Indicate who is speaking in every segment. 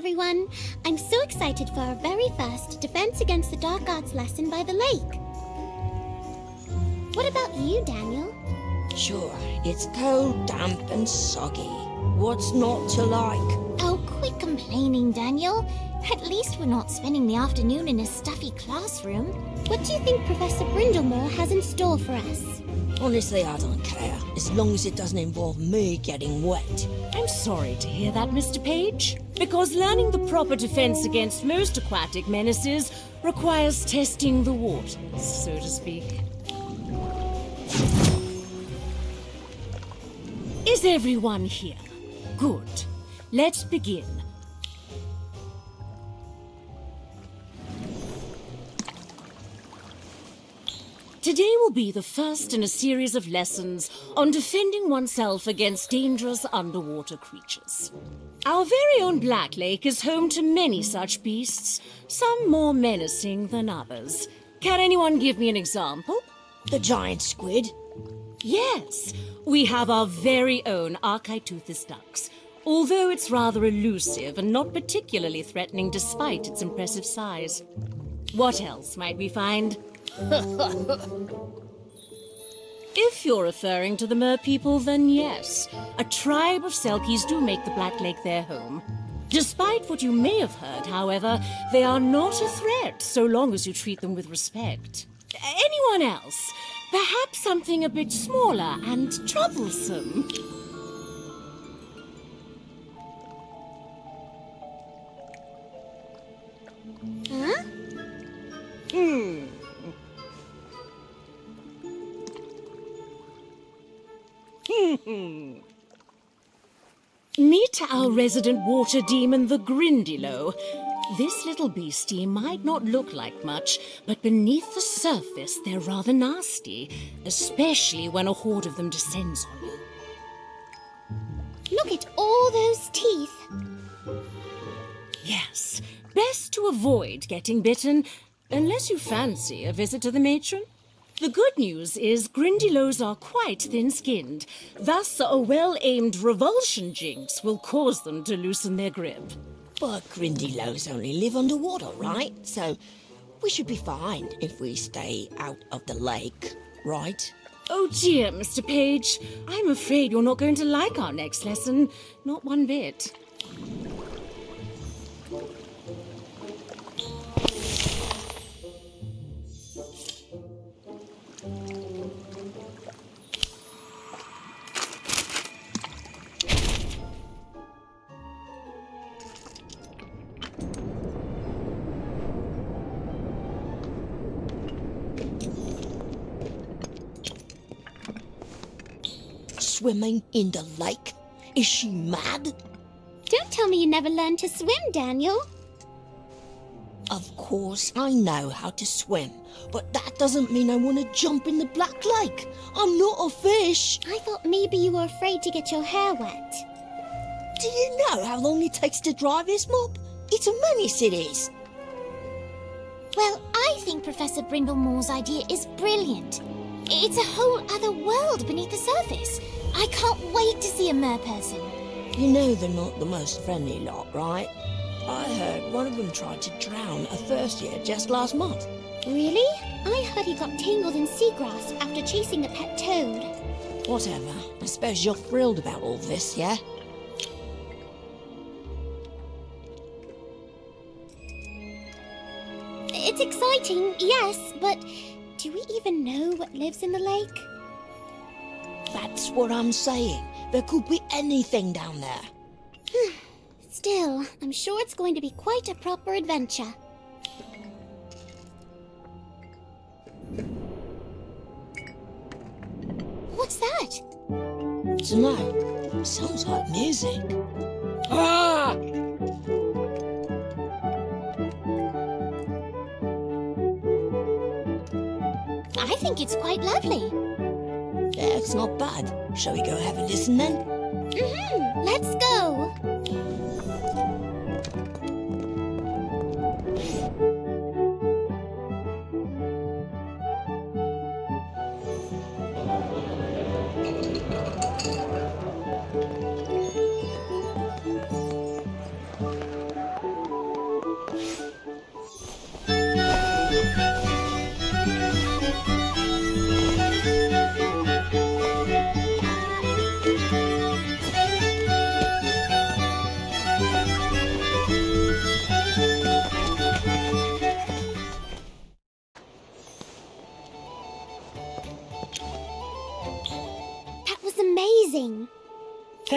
Speaker 1: everyone. I'm so excited for our very first Defense Against the Dark Arts lesson by the lake. What about you, Daniel?
Speaker 2: Sure, it's cold, damp and soggy. What's not to like?
Speaker 1: Oh, quit complaining, Daniel. At least we're not spending the afternoon in a stuffy classroom. What do you think Professor Brindlemore has in store for us?
Speaker 2: Honestly, I don't care, as long as it doesn't involve me getting wet.
Speaker 3: I'm sorry to hear that, Mr. Page, because learning the proper defense against most aquatic menaces requires testing the waters, so to speak. Is everyone here? Good. Let's begin. Today will be the first in a series of lessons on defending oneself against dangerous underwater creatures. Our very own Black Lake is home to many such beasts, some more menacing than others. Can anyone give me an example?
Speaker 2: The giant squid?
Speaker 3: Yes, we have our very own Archaiteuthis ducks, although it's rather elusive and not particularly threatening despite its impressive size. What else might we find? If you're referring to the merpeople, then yes. A tribe of Selkies do make the Black Lake their home. Despite what you may have heard, however, they are not a threat so long as you treat them with respect. Anyone else? Perhaps something a bit smaller and troublesome?
Speaker 1: Huh?
Speaker 3: Meet our resident water demon, the Grindylow. This little beastie might not look like much, but beneath the surface they're rather nasty, especially when a horde of them descends on you.
Speaker 1: Look at all those teeth.
Speaker 3: Yes, best to avoid getting bitten, unless you fancy a visit to the matron. The good news is Grindylows are quite thin-skinned, thus a well-aimed revulsion jinx will cause them to loosen their grip.
Speaker 2: But Grindylows only live underwater, right? So we should be fine if we stay out of the lake, right?
Speaker 3: Oh dear, Mr. Page, I'm afraid you're not going to like our next lesson, not one bit.
Speaker 2: Swimming in the lake? Is she mad?
Speaker 1: Don't tell me you never learned to swim, Daniel.
Speaker 2: Of course I know how to swim, but that doesn't mean I want to jump in the Black Lake. I'm not a fish.
Speaker 1: I thought maybe you were afraid to get your hair wet.
Speaker 2: Do you know how long it takes to dry this mop? It's a menace, it is.
Speaker 1: Well, I think Professor Brindlemore's idea is brilliant. It's a whole other world beneath the surface. I can't wait to see a merperson.
Speaker 2: You know they're not the most friendly lot, right? I heard one of them tried to drown a first year just last month.
Speaker 1: Really? I heard he got tangled in seagrass after chasing a pet toad.
Speaker 2: Whatever. I suppose you're thrilled about all this, yeah?
Speaker 1: It's exciting, yes, but do we even know what lives in the lake?
Speaker 2: That's what I'm saying. There could be anything down there.
Speaker 1: Still, I'm sure it's going to be quite a proper adventure. What's that?
Speaker 2: Dunno. Sounds like music. Ah!
Speaker 1: I think it's quite lovely.
Speaker 2: Yeah, it's not bad. Shall we go have a listen then?
Speaker 1: Let's go.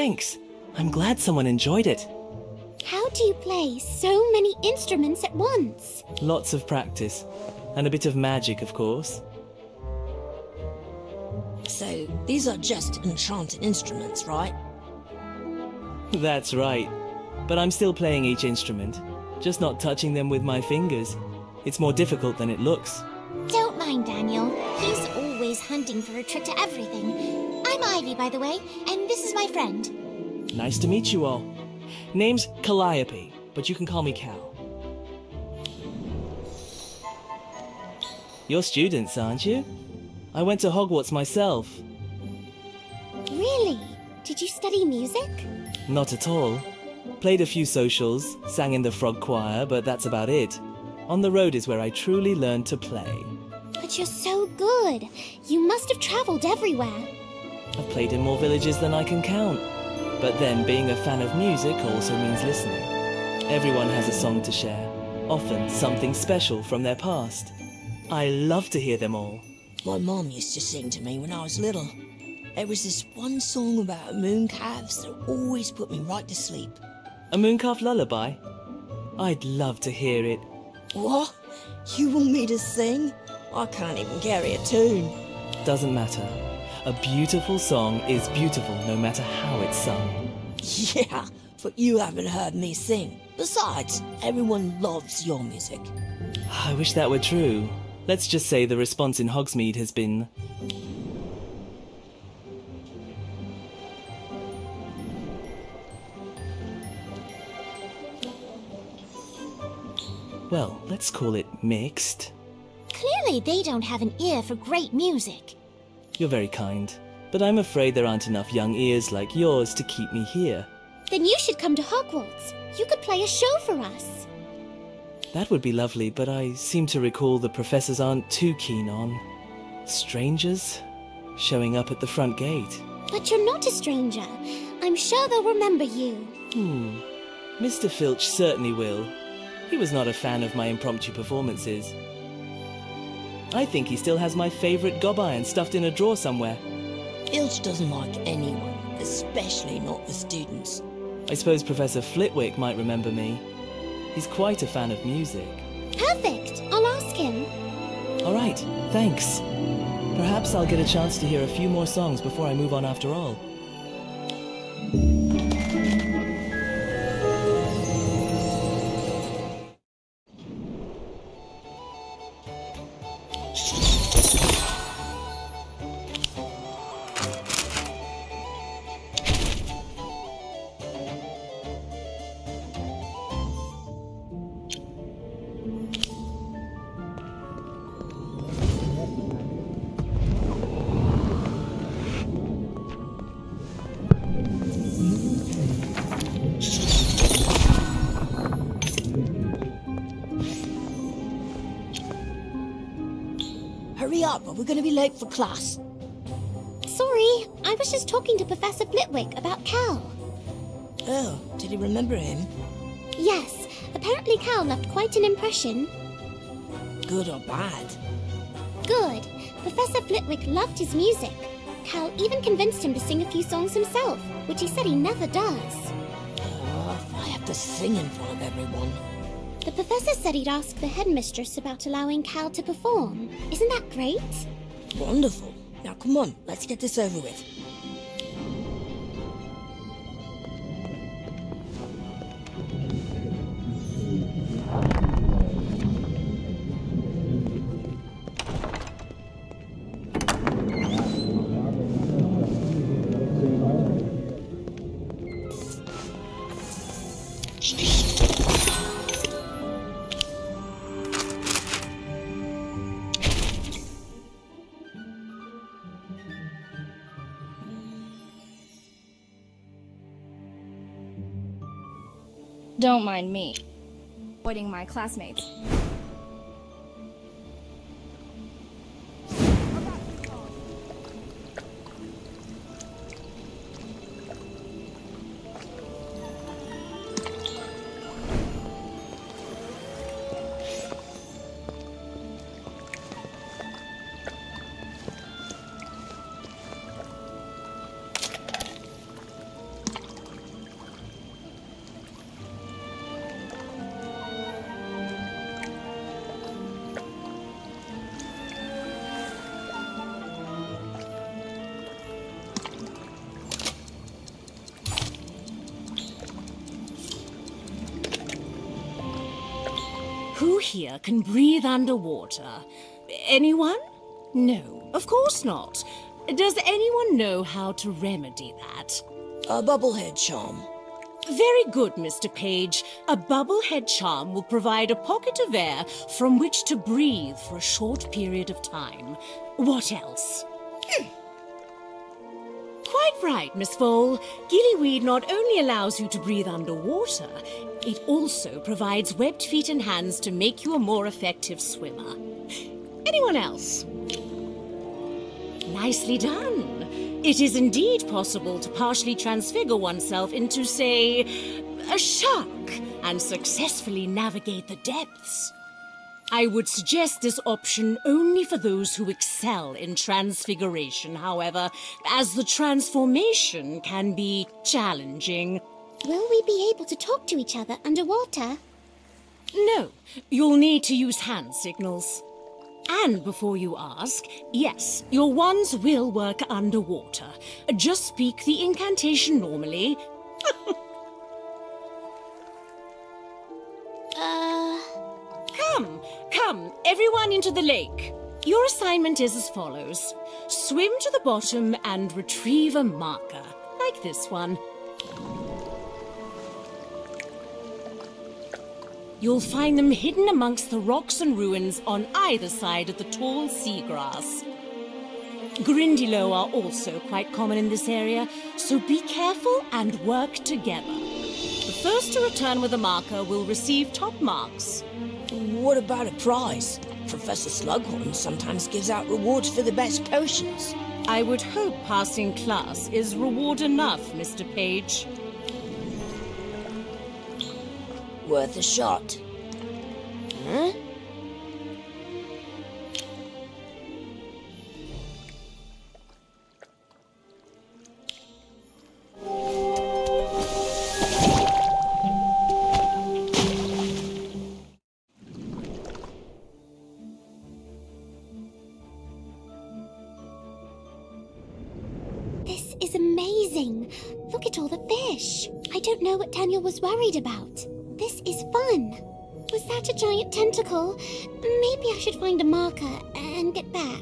Speaker 4: thanks. I'm glad someone enjoyed it.
Speaker 1: How do you play so many instruments at once?
Speaker 4: Lots of practice. And a bit of magic, of course.
Speaker 2: So, these are just enchanted instruments, right?
Speaker 4: That's right. But I'm still playing each instrument, just not touching them with my fingers. It's more difficult than it looks.
Speaker 1: Don't mind Daniel. He's always hunting for a trick to everything. I'm Ivy, by the way, and this is my friend.
Speaker 4: Nice to meet you all. Name's Calliope, but you can call me Cal. You're students, aren't you? I went to Hogwarts myself.
Speaker 1: Really? Did you study music?
Speaker 4: Not at all. Played a few socials, sang in the frog choir, but that's about it. On the road is where I truly learned to play.
Speaker 1: But you're so good. You must have traveled everywhere.
Speaker 4: I've played in more villages than I can count. But then, being a fan of music also means listening. Everyone has a song to share, often something special from their past. I love to hear them all.
Speaker 2: My mom used to sing to me when I was little. There was this one song about mooncalves that always put me right to sleep.
Speaker 4: A mooncalf lullaby? I'd love to hear it.
Speaker 2: What? You want me to sing? I can't even carry a tune.
Speaker 4: Doesn't matter. A beautiful song is beautiful no matter how it's sung.
Speaker 2: Yeah, but you haven't heard me sing. Besides, everyone loves your music.
Speaker 4: I wish that were true. Let's just say the response in Hogsmeade has been... well, let's call it mixed.
Speaker 1: Clearly they don't have an ear for great music.
Speaker 4: You're very kind, but I'm afraid there aren't enough young ears like yours to keep me here.
Speaker 1: Then you should come to Hogwarts. You could play a show for us.
Speaker 4: That would be lovely, but I seem to recall the professors aren't too keen on strangers showing up at the front gate.
Speaker 1: But you're not a stranger. I'm sure they'll remember you.
Speaker 4: Mr. Filch certainly will. He was not a fan of my impromptu performances. I think he still has my favourite gob iron stuffed in a drawer somewhere.
Speaker 2: Filch doesn't like anyone, especially not the students.
Speaker 4: I suppose Professor Flitwick might remember me. He's quite a fan of music.
Speaker 1: Perfect. I'll ask him.
Speaker 4: All right, thanks. Perhaps I'll get a chance to hear a few more songs before I move on after all.
Speaker 2: Hurry up, or we're going to be late for class.
Speaker 1: Sorry, I was just talking to Professor Flitwick about Cal.
Speaker 2: Oh, did he remember him?
Speaker 1: Yes, apparently Cal left quite an impression.
Speaker 2: Good or bad?
Speaker 1: Good. Professor Flitwick loved his music. Cal even convinced him to sing a few songs himself, which he said he never does.
Speaker 2: If I have to sing in front of everyone.
Speaker 1: The professor said he'd ask the headmistress about allowing Cal to perform. Isn't that great?
Speaker 2: Wonderful. Now come on, let's get this over with.
Speaker 5: Don't mind me. Avoiding my classmates.
Speaker 3: Who here can breathe underwater? Anyone? No, of course not. Does anyone know how to remedy that?
Speaker 2: A bubblehead charm.
Speaker 3: Very good, Mr. Page. A bubblehead charm will provide a pocket of air from which to breathe for a short period of time. What else? Quite right, Miss Vole. Gillyweed not only allows you to breathe underwater, it also provides webbed feet and hands to make you a more effective swimmer. Anyone else? Nicely done. It is indeed possible to partially transfigure oneself into, say, a shark and successfully navigate the depths. I would suggest this option only for those who excel in transfiguration, however, as the transformation can be challenging.
Speaker 1: Will we be able to talk to each other underwater?
Speaker 3: No, you'll need to use hand signals. And before you ask, yes, your wands will work underwater. Just speak the incantation normally. Come, everyone into the lake. Your assignment is as follows. Swim to the bottom and retrieve a marker, like this one. You'll find them hidden amongst the rocks and ruins on either side of the tall seagrass. Grindylow are also quite common in this area, so be careful and work together. The first to return with a marker will receive top marks.
Speaker 2: What about a prize? Professor Slughorn sometimes gives out rewards for the best potions.
Speaker 3: I would hope passing class is reward enough, Mr. Page.
Speaker 2: Worth a shot. Huh?
Speaker 1: This is amazing. Look at all the fish. I don't know what Daniel was worried about. This is fun. Was that a giant tentacle? Maybe I should find a marker and get back.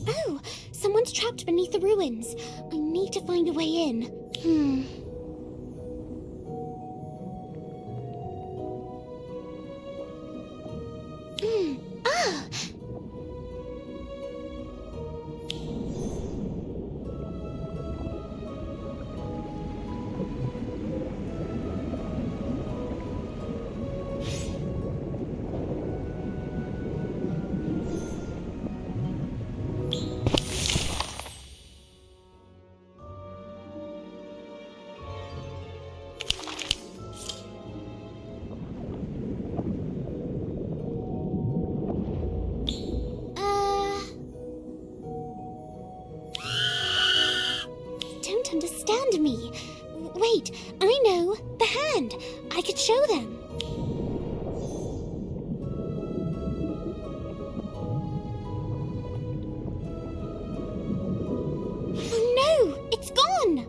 Speaker 1: Oh, someone's trapped beneath the ruins. I need to find a way in. Ah! Don't understand me. Wait, I know. The hand. I could show them. Oh no! It's gone!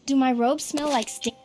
Speaker 5: Do my robes smell like stink?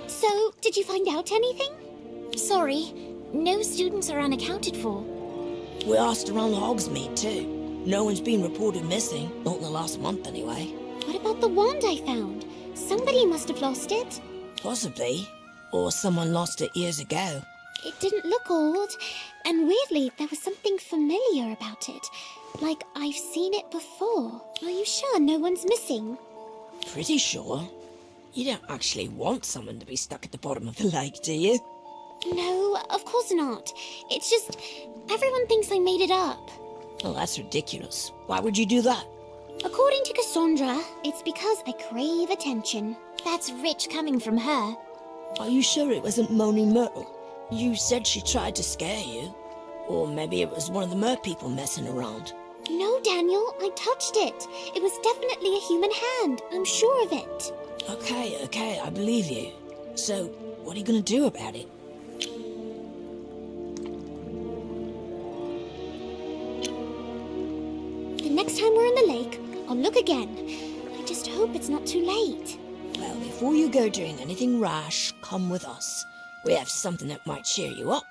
Speaker 1: So, did you find out anything? Sorry, no students are unaccounted for.
Speaker 2: We asked around the Hogsmeade too. No one's been reported missing, not in the last month anyway.
Speaker 1: What about the wand I found? Somebody must have lost it.
Speaker 2: Possibly. Or someone lost it years ago.
Speaker 1: It didn't look old, and weirdly, there was something familiar about it. Like I've seen it before. Are you sure no one's missing?
Speaker 2: Pretty sure. You don't actually want someone to be stuck at the bottom of the lake, do you?
Speaker 1: No, of course not. It's just, everyone thinks I made it up.
Speaker 2: Well, that's ridiculous. Why would you do that?
Speaker 1: According to Cassandra, it's because I crave attention. That's rich coming from her.
Speaker 2: Are you sure it wasn't Moaning Myrtle? You said she tried to scare you. Or maybe it was one of the mer people messing around.
Speaker 1: No, Daniel, I touched it. It was definitely a human hand. I'm sure of it.
Speaker 2: Okay, I believe you. So, what are you gonna do about it?
Speaker 1: The next time we're in the lake, I'll look again. I just hope it's not too late.
Speaker 2: Well, before you go doing anything rash, come with us. We have something that might cheer you up.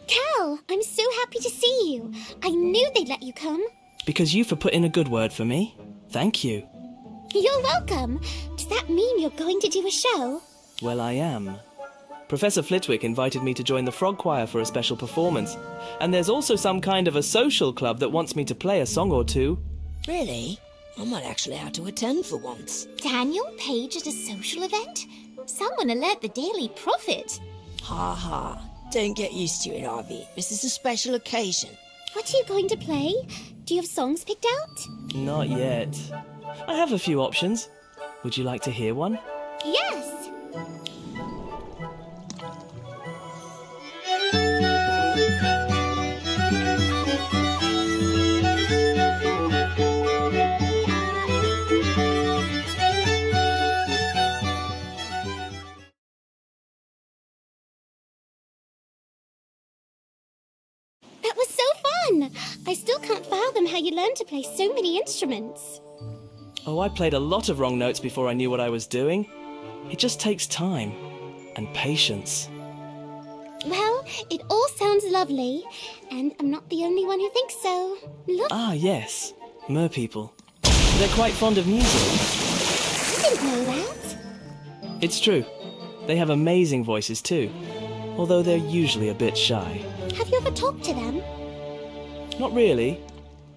Speaker 1: Cal, I'm so happy to see you. I knew they'd let you come.
Speaker 4: Because you for putting a good word for me. Thank you.
Speaker 1: You're welcome. Does that mean you're going to do a show?
Speaker 4: Well, I am. Professor Flitwick invited me to join the frog choir for a special performance. And there's also some kind of a social club that wants me to play a song or two.
Speaker 2: Really? I might actually have to attend for once.
Speaker 1: Daniel Page at a social event? Someone alert the Daily Prophet.
Speaker 2: Ha ha. Don't get used to it, Harvey. This is a special occasion.
Speaker 1: What are you going to play? Do you have songs picked out?
Speaker 4: Not yet. I have a few options. Would you like to hear one?
Speaker 1: Yes! That was so fun! I still can't fathom how you learned to play so many instruments.
Speaker 4: Oh, I played a lot of wrong notes before I knew what I was doing. It just takes time and patience.
Speaker 1: Well, it all sounds lovely, and I'm not the only one who thinks so. Look,
Speaker 4: Ah, yes. Mer people. They're quite fond of music.
Speaker 1: I didn't know that.
Speaker 4: It's true. They have amazing voices too. Although they're usually a bit shy.
Speaker 1: Have you ever talked to them?
Speaker 4: Not really.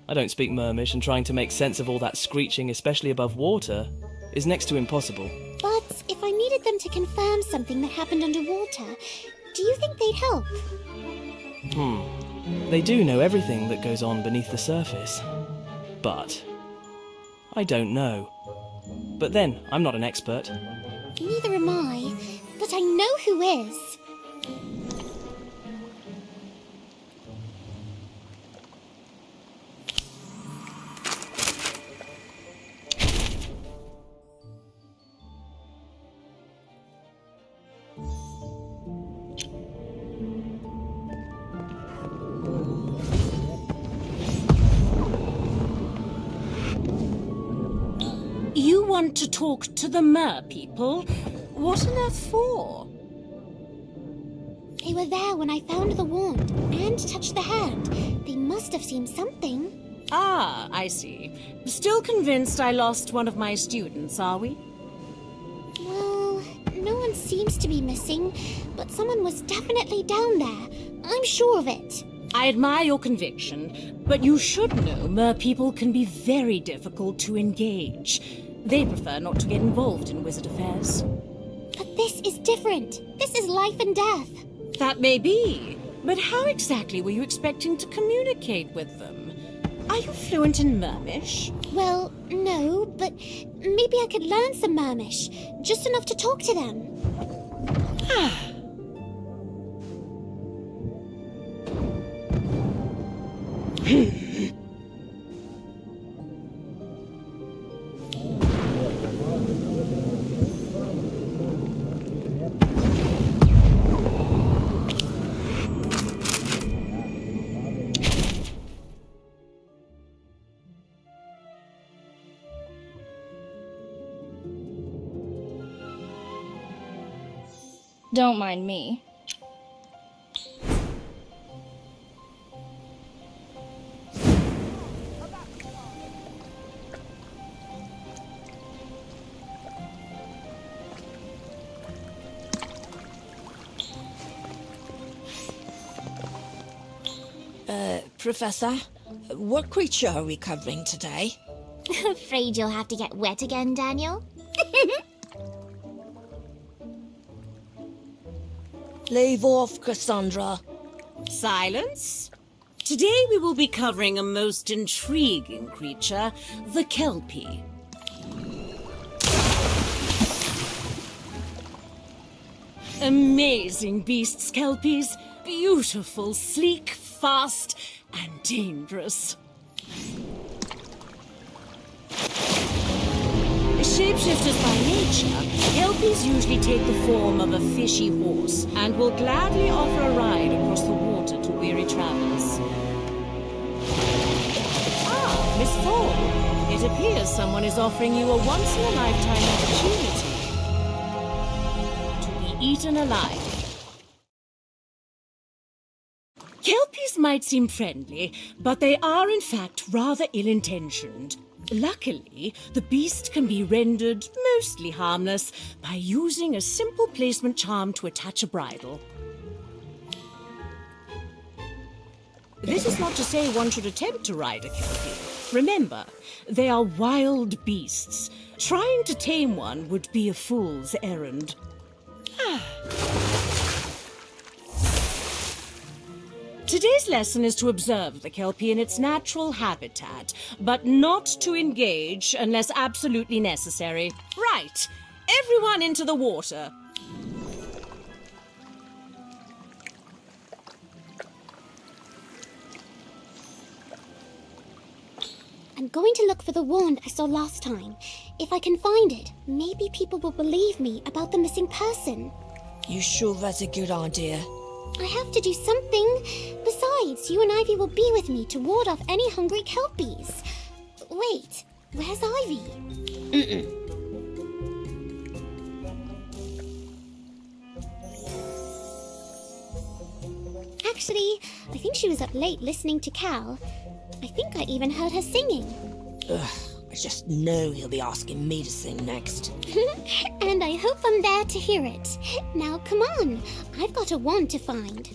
Speaker 4: I don't speak Mermish, and trying to make sense of all that screeching, especially above water, is next to impossible.
Speaker 1: But if I needed them to confirm something that happened underwater, do you think they'd help?
Speaker 4: They do know everything that goes on beneath the surface. But I don't know. But then, I'm not an expert.
Speaker 1: Neither am I, but I know who is.
Speaker 3: You want to talk to the Mer people? What on earth for?
Speaker 1: They were there when I found the wand and touched the hand. They must have seen something.
Speaker 3: Ah, I see. Still convinced I lost one of my students, are we?
Speaker 1: Well, no one seems to be missing, but someone was definitely down there. I'm sure of it.
Speaker 3: I admire your conviction, but you should know mer people can be very difficult to engage. They prefer not to get involved in wizard affairs.
Speaker 1: But this is different. This is life and death.
Speaker 3: That may be, but how exactly were you expecting to communicate with them? Are you fluent in Mermish?
Speaker 1: Well, no, but maybe I could learn some Mermish. Just enough to talk to them.
Speaker 5: Don't mind me.
Speaker 2: Professor, what creature are we covering today?
Speaker 1: Afraid you'll have to get wet again, Daniel?
Speaker 2: Leave off, Cassandra.
Speaker 3: Silence. Today we will be covering a most intriguing creature, the Kelpie. Amazing beasts, Kelpies. Beautiful, sleek, fast, and dangerous. Shapeshifters by nature, Kelpies usually take the form of a fishy horse and will gladly offer a ride across the water to weary travelers. Ah, Miss Thorne. It appears someone is offering you a once-in-a-lifetime opportunity to be eaten alive. Kelpies might seem friendly, but they are in fact rather ill-intentioned. Luckily, the beast can be rendered mostly harmless by using a simple placement charm to attach a bridle. This is not to say one should attempt to ride a Kelpie. Remember, they are wild beasts. Trying to tame one would be a fool's errand. Today's lesson is to observe the Kelpie in its natural habitat, but not to engage unless absolutely necessary. Right, everyone into the water.
Speaker 1: I'm going to look for the wand I saw last time. If I can find it, maybe people will believe me about the missing person.
Speaker 2: You sure that's a good idea?
Speaker 1: I have to do something. Besides, you and Ivy will be with me to ward off any hungry Kelpies. Wait, where's Ivy? Actually, I think she was up late listening to Cal. I think I even heard her singing.
Speaker 2: Ugh, I just know he'll be asking me to sing next.
Speaker 1: And I hope I'm there to hear it. Now, come on. I've got a wand to find.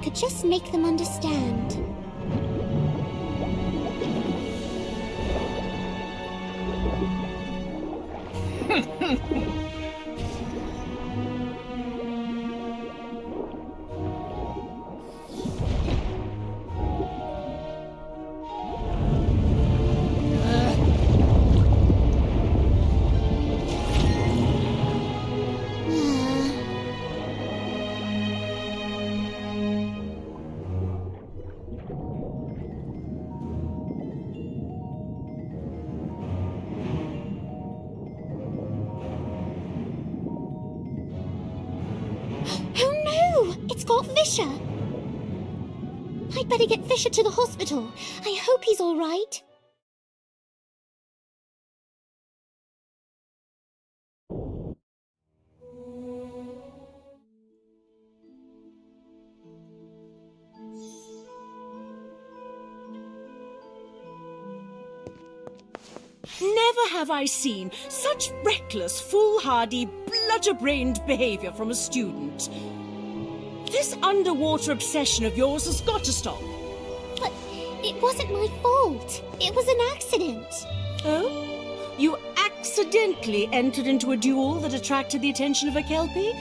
Speaker 1: could just make them understand. It's got Fisher! I'd better get Fisher to the hospital. I hope he's all right.
Speaker 3: Never have I seen such reckless, foolhardy, bludger-brained behavior from a student. This underwater obsession of yours has got to stop.
Speaker 1: But it wasn't my fault. It was an accident.
Speaker 3: Oh? You accidentally entered into a duel that attracted the attention of a Kelpie?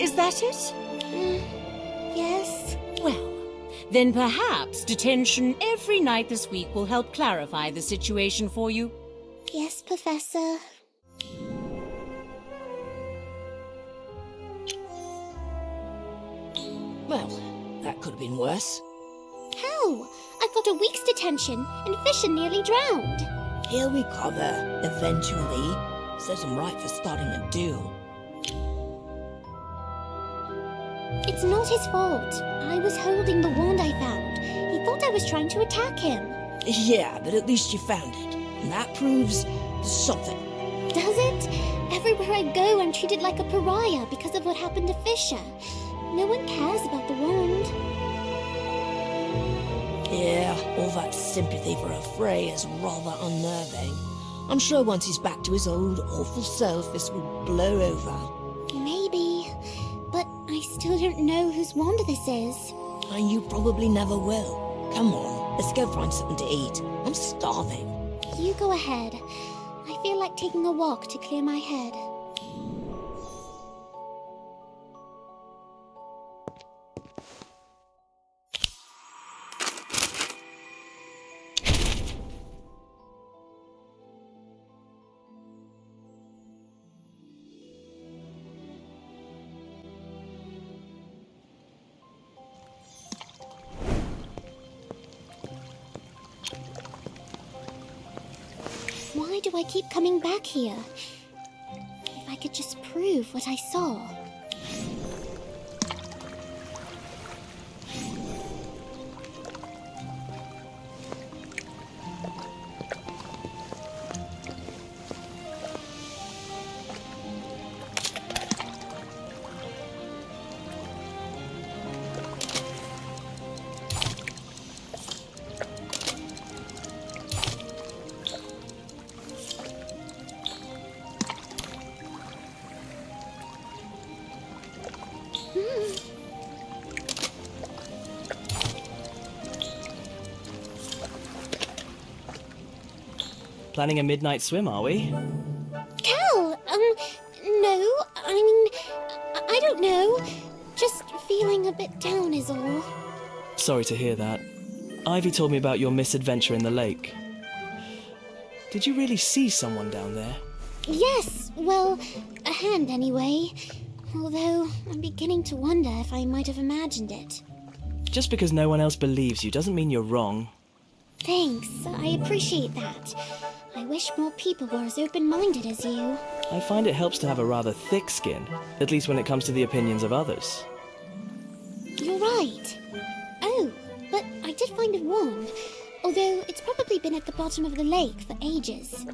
Speaker 3: Is that it?
Speaker 1: Yes.
Speaker 3: Well, then perhaps detention every night this week will help clarify the situation for you.
Speaker 1: Yes, Professor.
Speaker 2: Well, that could have been worse.
Speaker 1: How? I've got a week's detention, and Fisher nearly drowned.
Speaker 2: He'll recover, eventually. Serves him right for starting a duel.
Speaker 1: It's not his fault. I was holding the wand I found. He thought I was trying to attack him.
Speaker 2: Yeah, but at least you found it. And that proves something.
Speaker 1: Does it? Everywhere I go, I'm treated like a pariah because of what happened to Fisher. No one cares about the wand.
Speaker 2: Yeah, all that sympathy for a Frey is rather unnerving. I'm sure once he's back to his old awful self, this will blow over.
Speaker 1: Maybe. But I still don't know whose wand this is.
Speaker 2: And you probably never will. Come on, let's go find something to eat. I'm starving.
Speaker 1: You go ahead. I feel like taking a walk to clear my head. Why do I keep coming back here? If I could just prove what I saw.
Speaker 4: Planning a midnight swim, are we?
Speaker 1: Cal, no, I mean, I don't know. Just feeling a bit down is all.
Speaker 4: Sorry to hear that. Ivy told me about your misadventure in the lake. Did you really see someone down there?
Speaker 1: Yes, well, a hand anyway. Although, I'm beginning to wonder if I might have imagined it.
Speaker 4: Just because no one else believes you doesn't mean you're wrong.
Speaker 1: Thanks, I appreciate that. I wish more people were as open-minded as you.
Speaker 4: I find it helps to have a rather thick skin, at least when it comes to the opinions of others.
Speaker 1: You're right. Oh, but I did find a wand, although it's probably been at the bottom of the lake for ages.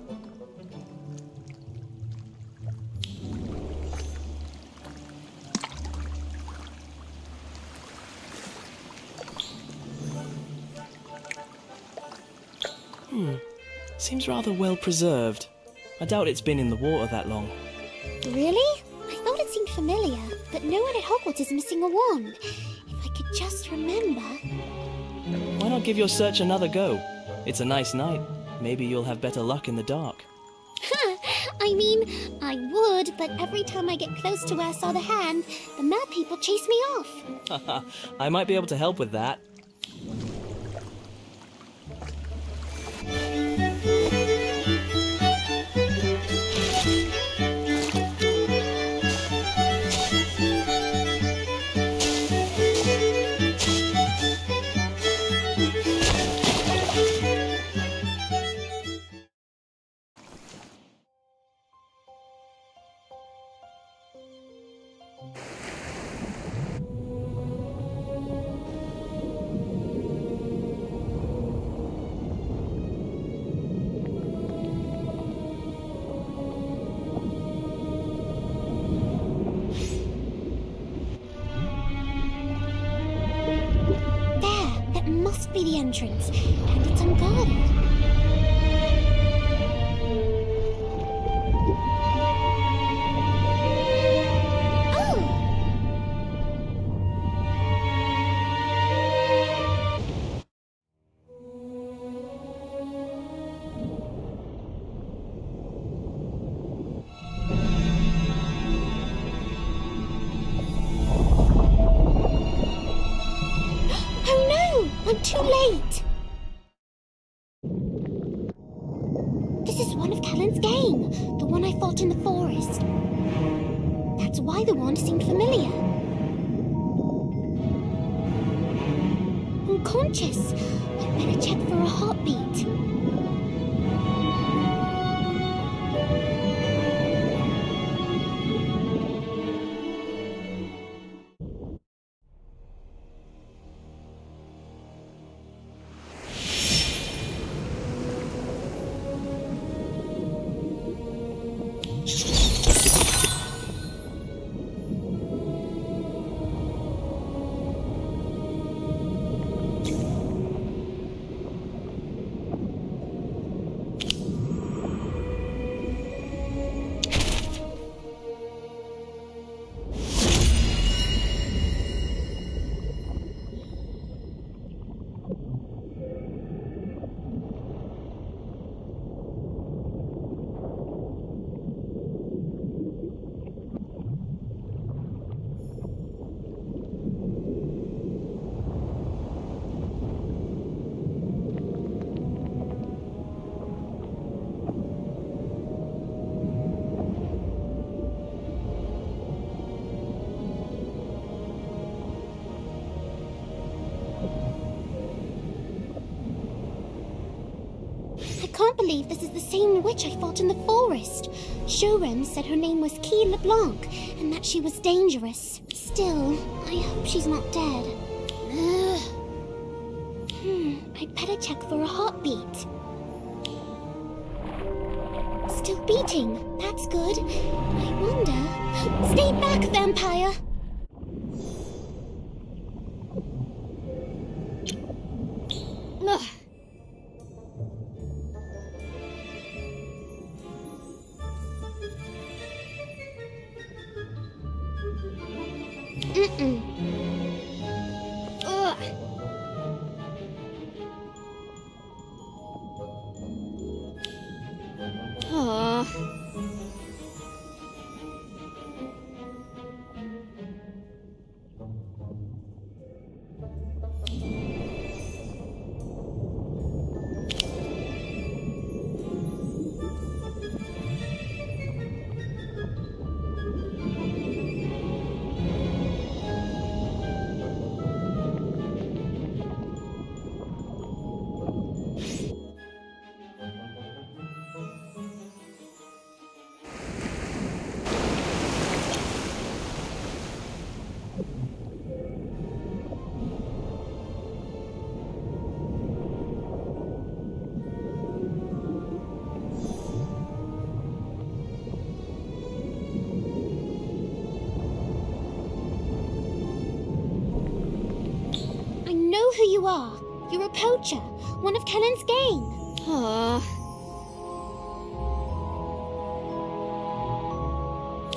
Speaker 4: Seems rather well preserved. I doubt it's been in the water that long.
Speaker 1: Really? I thought it seemed familiar, but no one at Hogwarts is missing a wand. If I could just remember.
Speaker 4: Why not give your search another go? It's a nice night. Maybe you'll have better luck in the dark.
Speaker 1: I mean, I would, but every time I get close to where I saw the hand, the mer people chase me off.
Speaker 4: I might be able to help with that.
Speaker 1: That must be the entrance, and it's unguarded. I'm too late! This is one of Callan's gang, the one I fought in the forest. That's why the wand seemed familiar. Unconscious. I'd better check for a heartbeat. I can't believe this is the same witch I fought in the forest. Shoren said her name was Key LeBlanc, and that she was dangerous. Still, I hope she's not dead. I'd better check for a heartbeat. Still beating. That's good. I wonder... Stay back, vampire! Ugh. Ugh. Who you are. You're a poacher, one of Kellen's gang.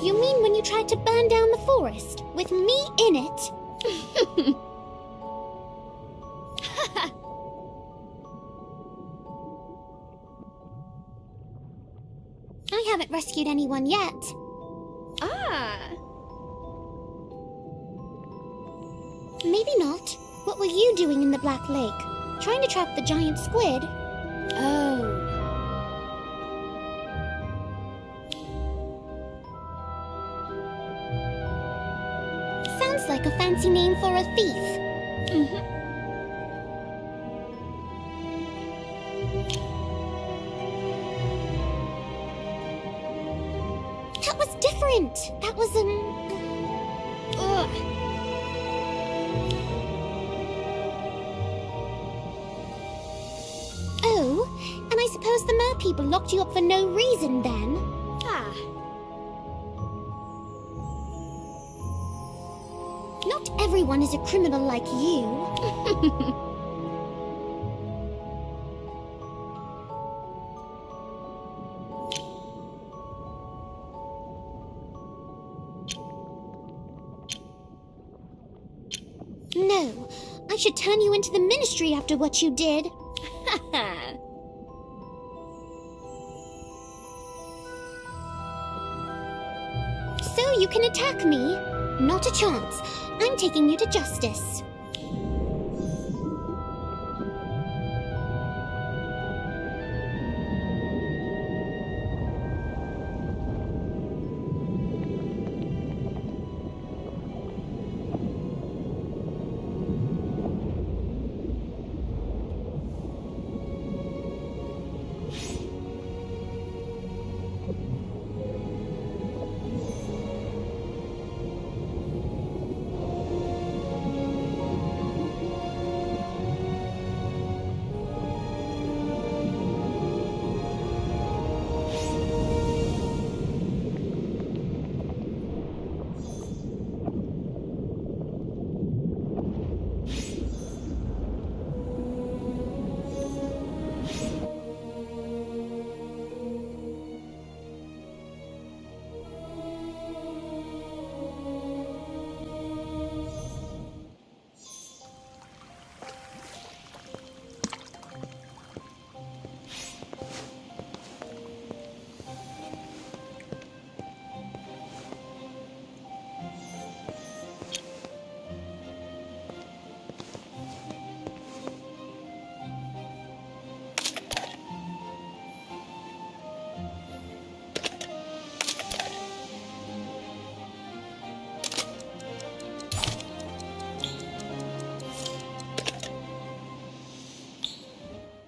Speaker 1: You mean when you tried to burn down the forest, with me in it? rescued anyone yet.
Speaker 5: Ah!
Speaker 1: Maybe not. What were you doing in the Black Lake? Trying to trap the giant squid? Oh. Sounds like a fancy name for a thief.
Speaker 5: Mm-hmm.
Speaker 1: That was different. That was, Ugh. Oh, and I suppose the mer people locked you up for no reason then? Ah. Not everyone is a criminal like you. No, I should turn you into the ministry after what you did. So you can attack me? Not a chance. I'm taking you to justice.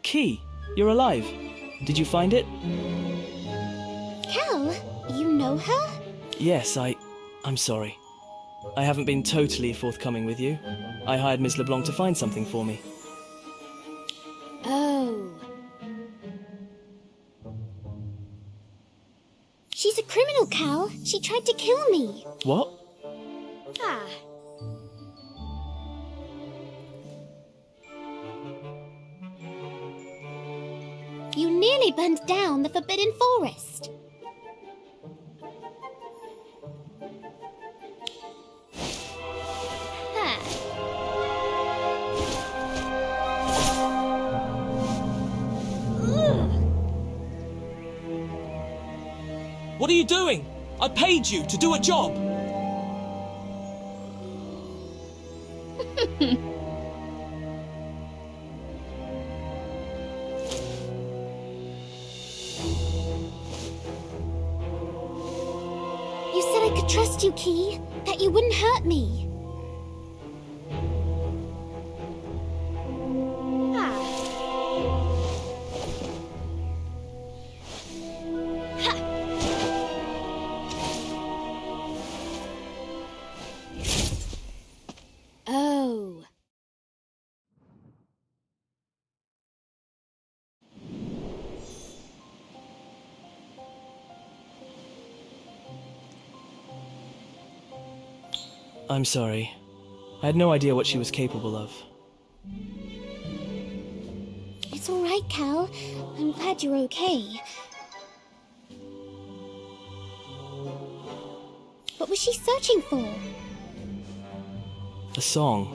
Speaker 4: Key, you're alive. Did you find it?
Speaker 1: Cal, you know her?
Speaker 4: Yes, I'm sorry. I haven't been totally forthcoming with you. I hired Ms. LeBlanc to find something for me.
Speaker 1: Oh. She's a criminal, Cal. She tried to kill me.
Speaker 4: What?
Speaker 1: Ah. You nearly burned down the Forbidden Forest. Ah.
Speaker 4: What are you doing? I paid you to do a job!
Speaker 1: You said I could trust you, Key. That you wouldn't hurt me. Ah. Ha. Oh.
Speaker 4: I'm sorry. I had no idea what she was capable of.
Speaker 1: It's all right, Cal. I'm glad you're okay. What was she searching for?
Speaker 4: A song.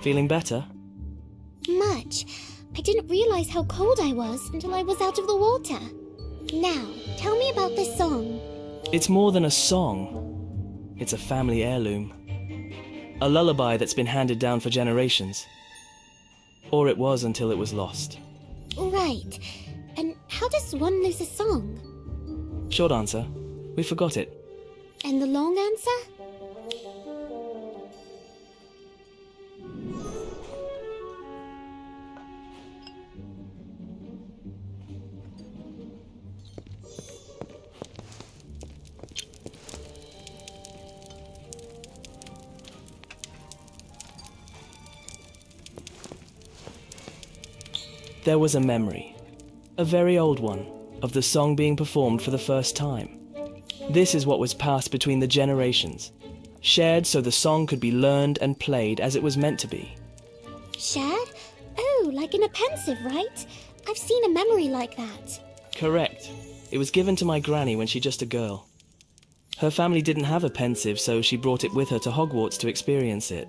Speaker 4: Feeling better?
Speaker 1: Much. I didn't realize how cold I was until I was out of the water. Now, tell me about this song.
Speaker 4: It's more than a song. It's a family heirloom. A lullaby that's been handed down for generations. Or it was until it was lost.
Speaker 1: Right. And how does one lose a song?
Speaker 4: Short answer, we forgot it.
Speaker 1: And the long answer?
Speaker 4: There was a memory, a very old one, of the song being performed for the first time. This is what was passed between the generations, shared so the song could be learned and played as it was meant to be.
Speaker 1: Shared? Oh, like in a pensive, right? I've seen a memory like that.
Speaker 4: Correct. It was given to my granny when she just a girl. Her family didn't have a pensive, so she brought it with her to Hogwarts to experience it.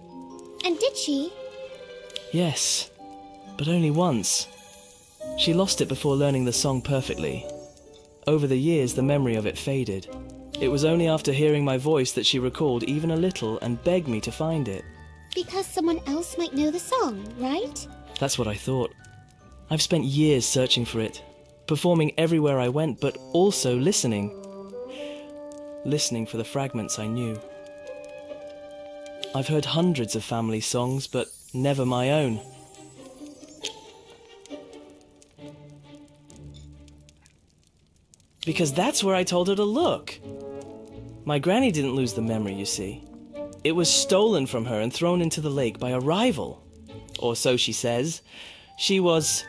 Speaker 1: And did she?
Speaker 4: Yes, but only once. She lost it before learning the song perfectly. Over the years, the memory of it faded. It was only after hearing my voice that she recalled even a little and begged me to find it.
Speaker 1: Because someone else might know the song, right?
Speaker 4: That's what I thought. I've spent years searching for it, performing everywhere I went, but also listening. Listening for the fragments I knew. I've heard hundreds of family songs, but never my own. Because that's where I told her to look. My granny didn't lose the memory, you see. It was stolen from her and thrown into the lake by a rival. Or so she says. She was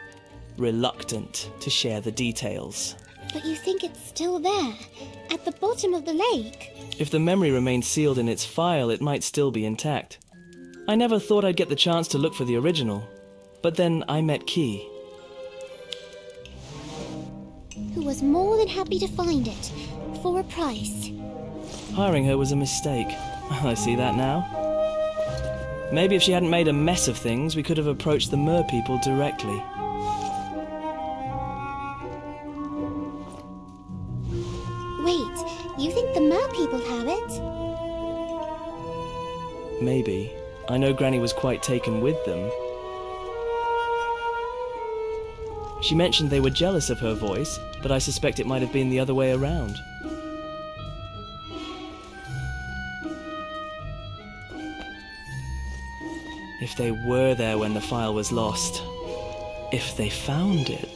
Speaker 4: reluctant to share the details.
Speaker 1: But you think it's still there, at the bottom of the lake?
Speaker 4: If the memory remained sealed in its file, it might still be intact. I never thought I'd get the chance to look for the original. But then I met Key.
Speaker 1: Who was more than happy to find it, for a price.
Speaker 4: Hiring her was a mistake. I see that now. Maybe if she hadn't made a mess of things, we could have approached the Mer people directly.
Speaker 1: Wait, you think the Mer people have it?
Speaker 4: Maybe. I know Granny was quite taken with them. She mentioned they were jealous of her voice, but I suspect it might have been the other way around. If they were there when the file was lost, if they found it.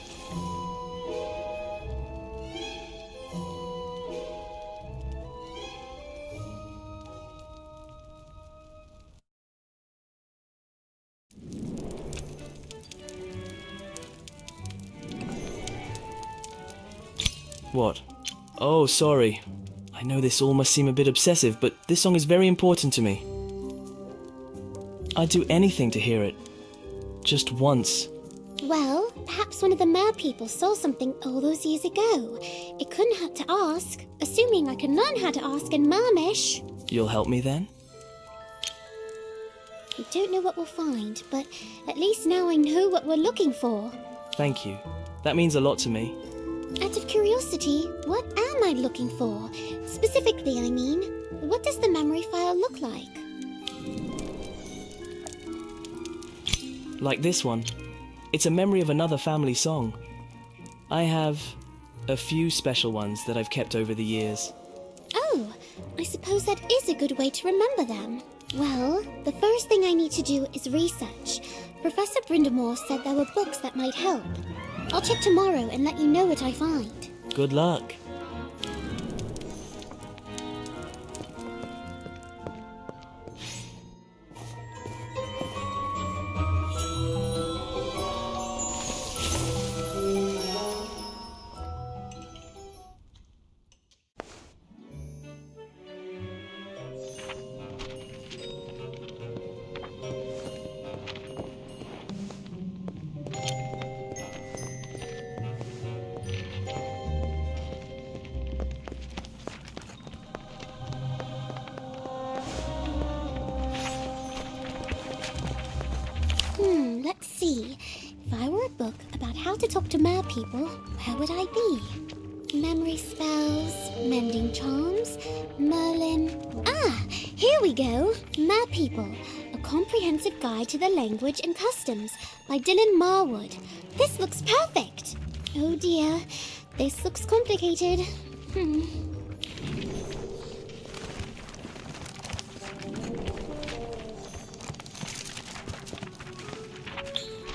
Speaker 4: What? Oh, sorry. I know this all must seem a bit obsessive, but this song is very important to me. I'd do anything to hear it. Just once.
Speaker 1: Well, perhaps one of the Mer people saw something all those years ago. It couldn't hurt to ask, assuming I can learn how to ask in Mermish.
Speaker 4: You'll help me then?
Speaker 1: I don't know what we'll find, but at least now I know what we're looking for.
Speaker 4: Thank you. That means a lot to me.
Speaker 1: Out of curiosity, what am I looking for? Specifically, I mean, what does the memory file look like?
Speaker 4: Like this one. It's a memory of another family song. I have a few special ones that I've kept over the years.
Speaker 1: Oh, I suppose that is a good way to remember them. Well, the first thing I need to do is research. Professor Brindamore said there were books that might help. I'll check tomorrow and let you know what I find.
Speaker 4: Good luck.
Speaker 1: Let's see. If I were a book about how to talk to mer people, where would I be? Memory spells, mending charms, Merlin. Ah, here we go. Mer people, a comprehensive guide to the language and customs by Dylan Marwood. This looks perfect. Oh dear, this looks complicated.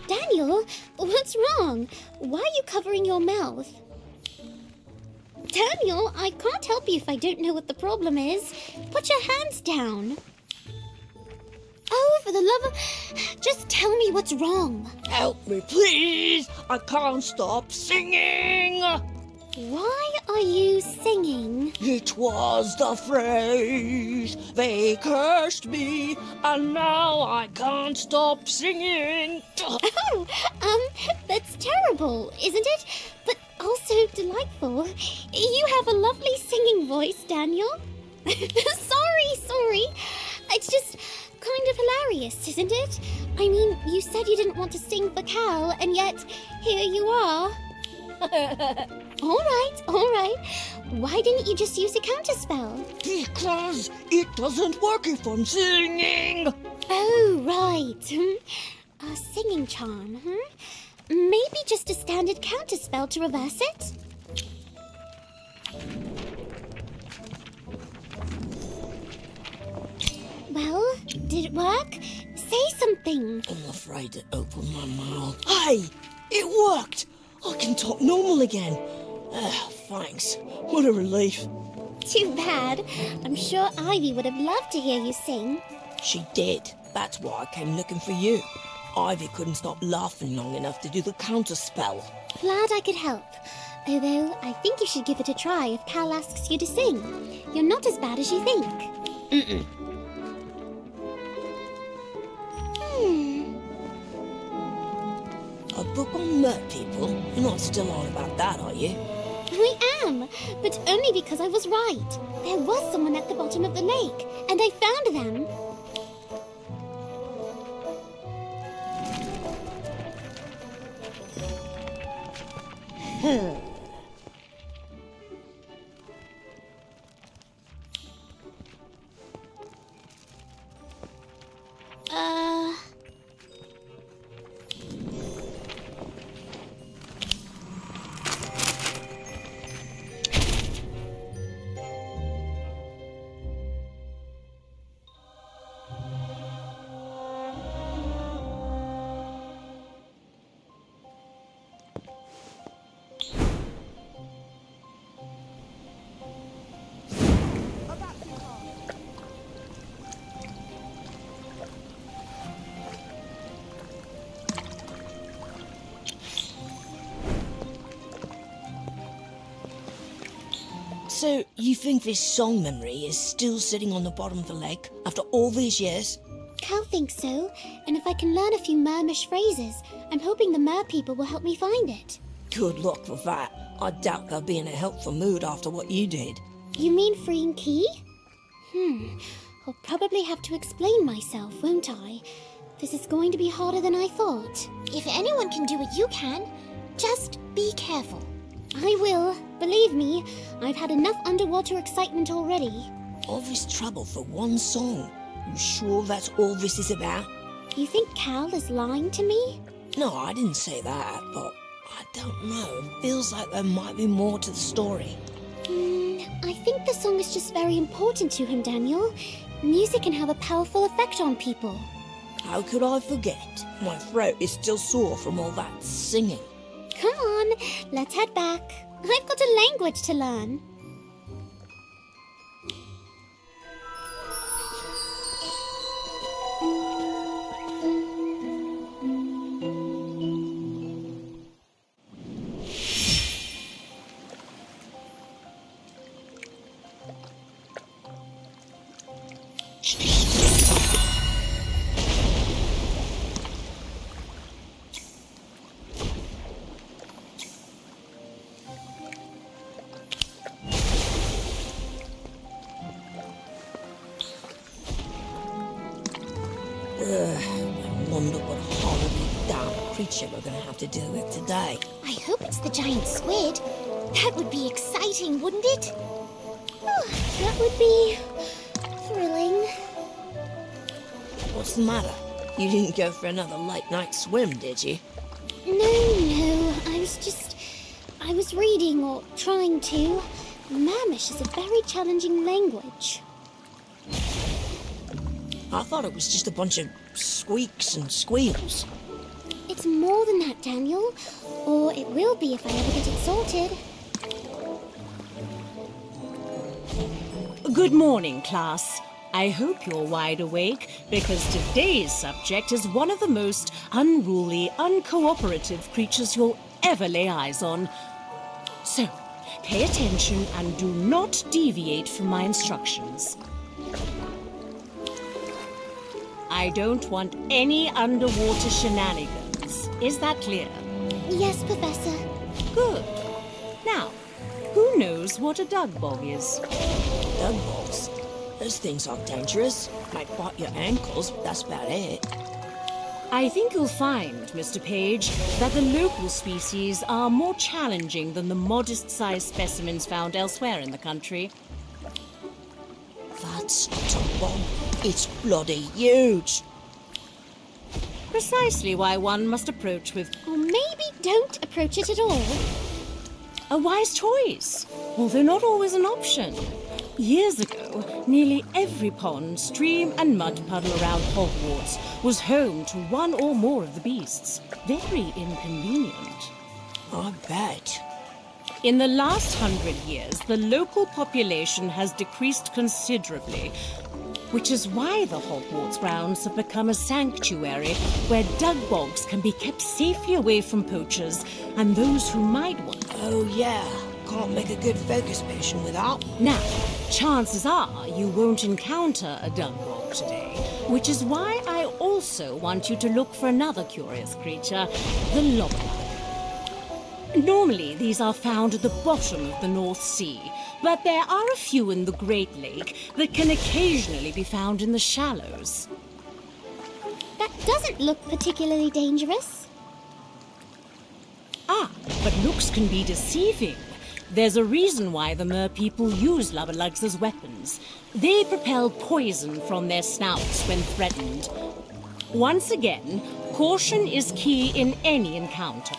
Speaker 1: Daniel, what's wrong? Why are you covering your mouth? Daniel, I can't help you if I don't know what the problem is. Put your hands down. Oh, for the love of... Just tell me what's wrong.
Speaker 2: Help me, please! I can't stop singing!
Speaker 1: Why are you singing?
Speaker 2: It was the phrase, they cursed me, and now I can't stop singing.
Speaker 1: Oh, that's terrible, isn't it? But also delightful. You have a lovely singing voice, Daniel. Sorry. It's just kind of hilarious, isn't it? I mean, you said you didn't want to sing for Cal, and yet here you are. All right. Why didn't you just use a counterspell?
Speaker 2: Because it doesn't work if I'm singing.
Speaker 1: Oh, right. A singing charm, Maybe just a standard counterspell to reverse it? Well, did it work? Say something.
Speaker 2: I'm afraid to open my mouth. Hey, it worked. I can talk normal again. Thanks. What a relief.
Speaker 1: Too bad. I'm sure Ivy would have loved to hear you sing.
Speaker 2: She did. That's why I came looking for you. Ivy couldn't stop laughing long enough to do the counterspell.
Speaker 1: Glad I could help. Although, I think you should give it a try if Cal asks you to sing. You're not as bad as you think.
Speaker 2: A book on mer people? You're not still on about that, are you?
Speaker 1: I am, but only because I was right. There was someone at the bottom of the lake, and I found them.
Speaker 2: So, you think this song memory is still sitting on the bottom of the lake after all these years?
Speaker 1: Cal thinks so, and if I can learn a few mermish phrases, I'm hoping the mer people will help me find it.
Speaker 2: Good luck with that. I doubt they'll be in a helpful mood after what you did.
Speaker 1: You mean freeing Key? I'll probably have to explain myself, won't I? This is going to be harder than I thought. If anyone can do it, you can. Just be careful. I will. Believe me, I've had enough underwater excitement already.
Speaker 2: All this trouble for one song. You sure that's all this is about?
Speaker 1: You think Cal is lying to me?
Speaker 2: No, I didn't say that, but I don't know. It feels like there might be more to the story.
Speaker 1: I think the song is just very important to him, Daniel. Music can have a powerful effect on people.
Speaker 2: How could I forget? My throat is still sore from all that singing.
Speaker 1: Come on, let's head back. I've got a language to learn.
Speaker 2: I wonder what horribly dark creature we're gonna have to deal with today.
Speaker 1: I hope it's the giant squid. That would be exciting, wouldn't it? That would be thrilling.
Speaker 2: What's the matter? You didn't go for another late night swim, did you?
Speaker 1: No, I was reading or trying to. Mamish is a very challenging language.
Speaker 2: I thought it was just a bunch of squeaks and squeals.
Speaker 1: It's more than that, Daniel. Or it will be if I ever get it sorted.
Speaker 3: Good morning, class. I hope you're wide awake, because today's subject is one of the most unruly, uncooperative creatures you'll ever lay eyes on. So, pay attention and do not deviate from my instructions. I don't want any underwater shenanigans. Is that clear?
Speaker 1: Yes, Professor.
Speaker 3: Good. Now, who knows what a dug bog is?
Speaker 2: Dug bogs? Those things aren't dangerous. Might bite your ankles, but that's about it.
Speaker 3: I think you'll find, Mr. Page, that the local species are more challenging than the modest-sized specimens found elsewhere in the country.
Speaker 2: That's not a bog. It's bloody huge.
Speaker 3: Precisely why one must approach with
Speaker 1: Or maybe don't approach it at all.
Speaker 3: a wise choice, although not always an option. Years ago, nearly every pond, stream and mud puddle around Hogwarts was home to one or more of the beasts. Very inconvenient.
Speaker 2: I bet.
Speaker 3: In the last 100 years, the local population has decreased considerably, which is why the Hogwarts grounds have become a sanctuary where dug bogs can be kept safely away from poachers and those who might want.
Speaker 2: Oh yeah, can't make a good focus potion without one.
Speaker 3: Now, chances are you won't encounter a dug bog today, which is why I also want you to look for another curious creature, the lobberlug. Normally, these are found at the bottom of the North Sea, but there are a few in the Great Lake that can occasionally be found in the shallows.
Speaker 1: That doesn't look particularly dangerous.
Speaker 3: Ah, but looks can be deceiving. There's a reason why the mer people use lubberlugs as weapons. They propel poison from their snouts when threatened. Once again, caution is key in any encounter.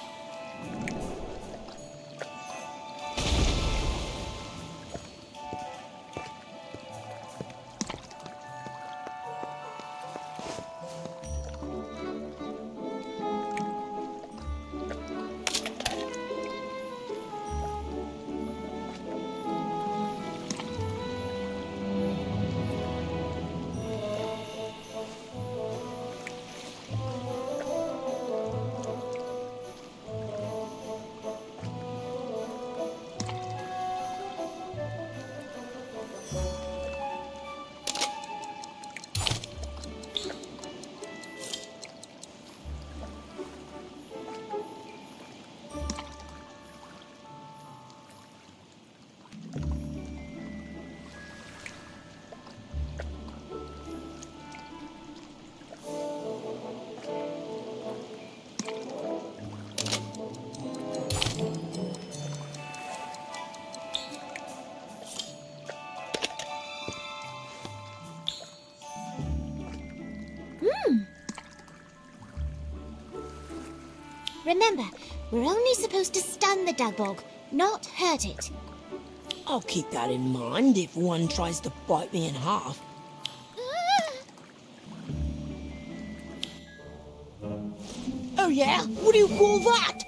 Speaker 1: Remember, we're only supposed to stun the dug bog, not hurt it.
Speaker 2: I'll keep that in mind if one tries to bite me in half. Oh yeah? What do you call that?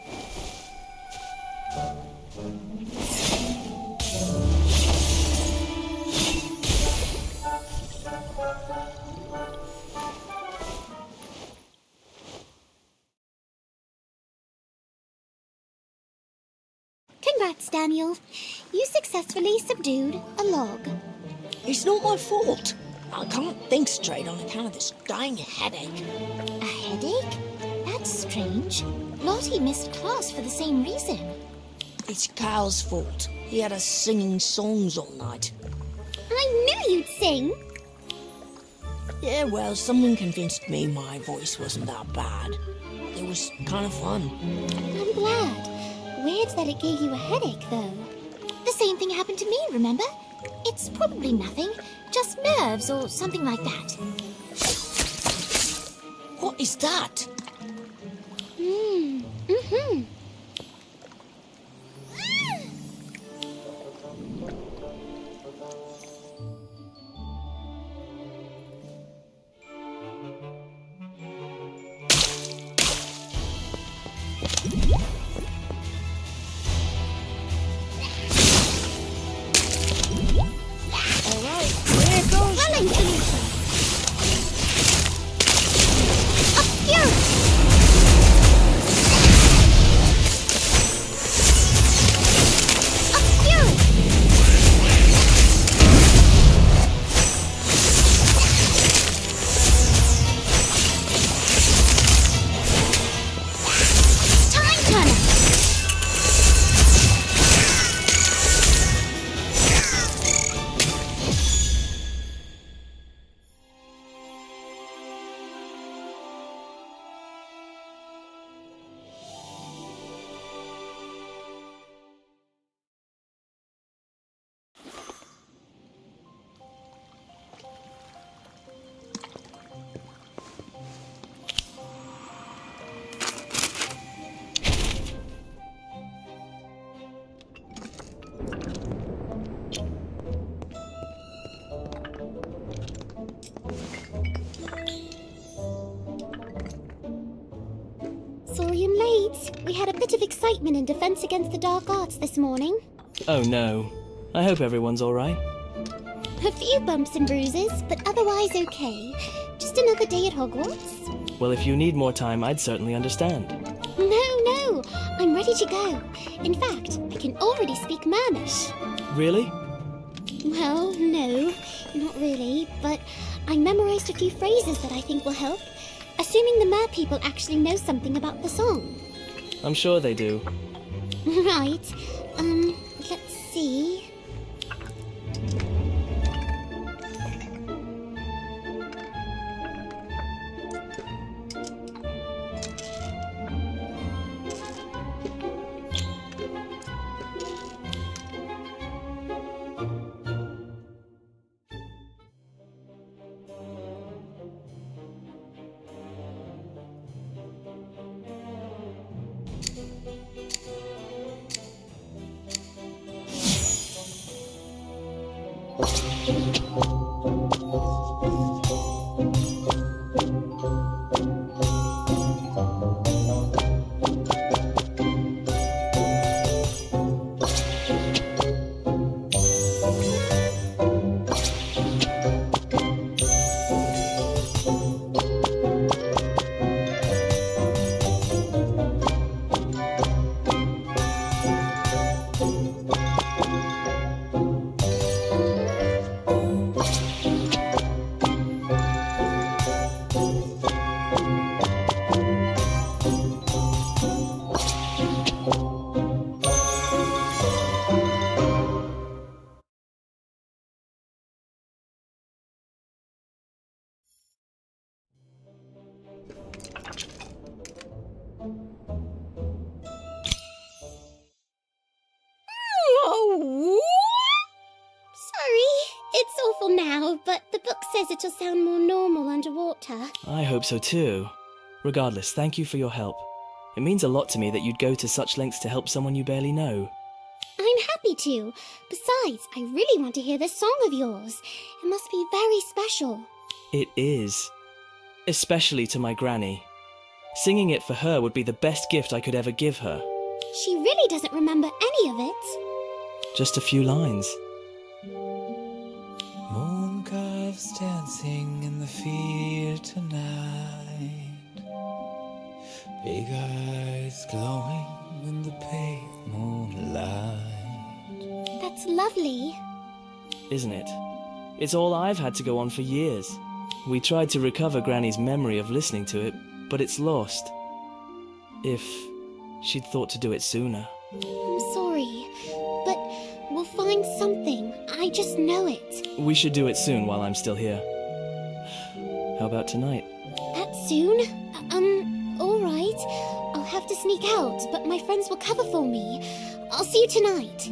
Speaker 1: Congrats, Daniel. You successfully subdued a log.
Speaker 2: It's not my fault. I can't think straight on account of this dang headache.
Speaker 1: A headache? That's strange. Lottie missed class for the same reason.
Speaker 2: It's Cal's fault. He had us singing songs all night.
Speaker 1: I knew you'd sing.
Speaker 2: Yeah, well, someone convinced me my voice wasn't that bad. It was kind of fun.
Speaker 1: I'm glad. Weird that it gave you a headache, though. The same thing happened to me, remember? It's probably nothing. Just nerves or something like that.
Speaker 2: What is that?
Speaker 1: Mm-hmm.
Speaker 2: Alright, here goes.
Speaker 1: Running solution. Obscure. Sorry I'm late. We had a bit of excitement in Defense Against the Dark Arts this morning.
Speaker 4: Oh no. I hope everyone's alright.
Speaker 1: A few bumps and bruises, but otherwise okay. Just another day at Hogwarts.
Speaker 4: Well, if you need more time, I'd certainly understand.
Speaker 1: No, I'm ready to go. In fact, I can already speak Mermish.
Speaker 4: Really?
Speaker 1: Well, no, not really, but I memorized a few phrases that I think will help. Assuming the mer people actually know something about the song.
Speaker 4: I'm sure they do.
Speaker 1: Right. Let's see. Sorry, it's awful now, but the book says it'll sound more normal underwater.
Speaker 4: I hope so too. Regardless, thank you for your help. It means a lot to me that you'd go to such lengths to help someone you barely know.
Speaker 1: I'm happy to. Besides, I really want to hear this song of yours. It must be very special.
Speaker 4: It is. Especially to my granny. Singing it for her would be the best gift I could ever give her.
Speaker 1: She really doesn't remember any of it.
Speaker 4: Just a few lines.
Speaker 6: Moon calves dancing in the field tonight. Big eyes glowing in the pale moonlight.
Speaker 1: That's lovely.
Speaker 4: Isn't it? It's all I've had to go on for years. We tried to recover Granny's memory of listening to it, but it's lost. If she'd thought to do it sooner.
Speaker 1: I'm sorry, but we'll find something. I just know it.
Speaker 4: We should do it soon while I'm still here. How about tonight?
Speaker 1: That soon? Alright. I'll have to sneak out, but my friends will cover for me. I'll see you tonight.